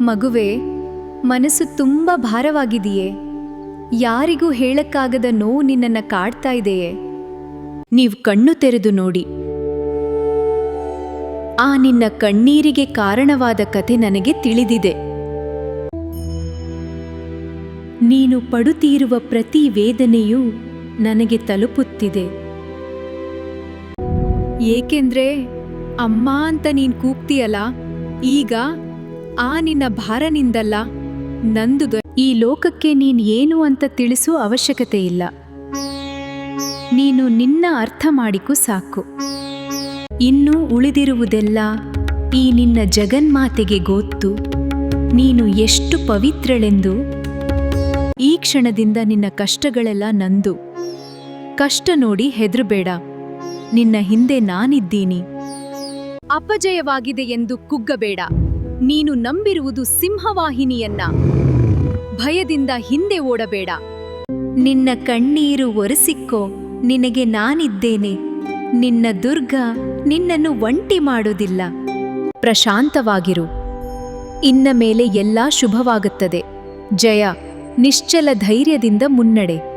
ಮಗುವೆ, ಮನಸ್ಸು ತುಂಬ ಭಾರವಾಗಿದೆಯೇ? ಯಾರಿಗೂ ಹೇಳಕ್ಕಾಗದ ನೋವು ನಿನ್ನನ್ನ ಕಾಡ್ತಾ ಇದೆಯೇ? ನೀವು ಕಣ್ಣು ತೆರೆದು ನೋಡಿ. ಆ ನಿನ್ನ ಕಣ್ಣೀರಿಗೆ ಕಾರಣವಾದ ಕತೆ ನನಗೆ ತಿಳಿದಿದೆ. ನೀನು ಪಡುತ್ತಿರುವ ಪ್ರತಿ ವೇದನೆಯೂ ನನಗೆ ತಲುಪುತ್ತಿದೆ. ಏಕೆಂದ್ರೆ ಅಮ್ಮ ಅಂತ ನೀನ್ ಕೂಗ್ತೀಯಲ್ಲ, ಈಗ ಆ ನಿನ್ನ ಭಾರನಿಂದಲ್ಲ, ನಂದು. ಈ ಲೋಕಕ್ಕೆ ನೀನ್ ಏನು ಅಂತ ತಿಳಿಸೋ ಅವಶ್ಯಕತೆ ಇಲ್ಲ. ನೀನು ನಿನ್ನ ಅರ್ಥ ಮಾಡಿಕೊ ಸಾಕು. ಇನ್ನು ಉಳಿದಿರುವುದೆಲ್ಲ ಈ ನಿನ್ನ ಜಗನ್ಮಾತೆಗೆ ಗೊತ್ತು. ನೀನು ಎಷ್ಟು ಪವಿತ್ರಳೆಂದು. ಈ ಕ್ಷಣದಿಂದ ನಿನ್ನ ಕಷ್ಟಗಳೆಲ್ಲ ನಂದು. ಕಷ್ಟ ನೋಡಿ ಹೆದರಬೇಡ, ನಿನ್ನ ಹಿಂದೆ ನಾನಿದ್ದೀನಿ. ಅಪಜಯವಾಗಿದೆ ಎಂದು ಕುಗ್ಗಬೇಡ. ನೀನು ನಂಬಿರುವುದು ಸಿಂಹವಾಹಿನಿಯನ್ನ. ಭಯದಿಂದ ಹಿಂದೆ ಓಡಬೇಡ. ನಿನ್ನ ಕಣ್ಣೀರು ಒರೆಸಿಕ್ಕೋ, ನಿನಗೆ ನಾನಿದ್ದೇನೆ. ನಿನ್ನ ದುರ್ಗ ನಿನ್ನನ್ನು ಒಂಟಿ ಮಾಡೋದಿಲ್ಲ. ಪ್ರಶಾಂತವಾಗಿರು. ಇನ್ನ ಮೇಲೆ ಎಲ್ಲಾ ಶುಭವಾಗುತ್ತದೆ. ಜಯ, ನಿಶ್ಚಲ ಧೈರ್ಯದಿಂದ ಮುನ್ನಡೆ.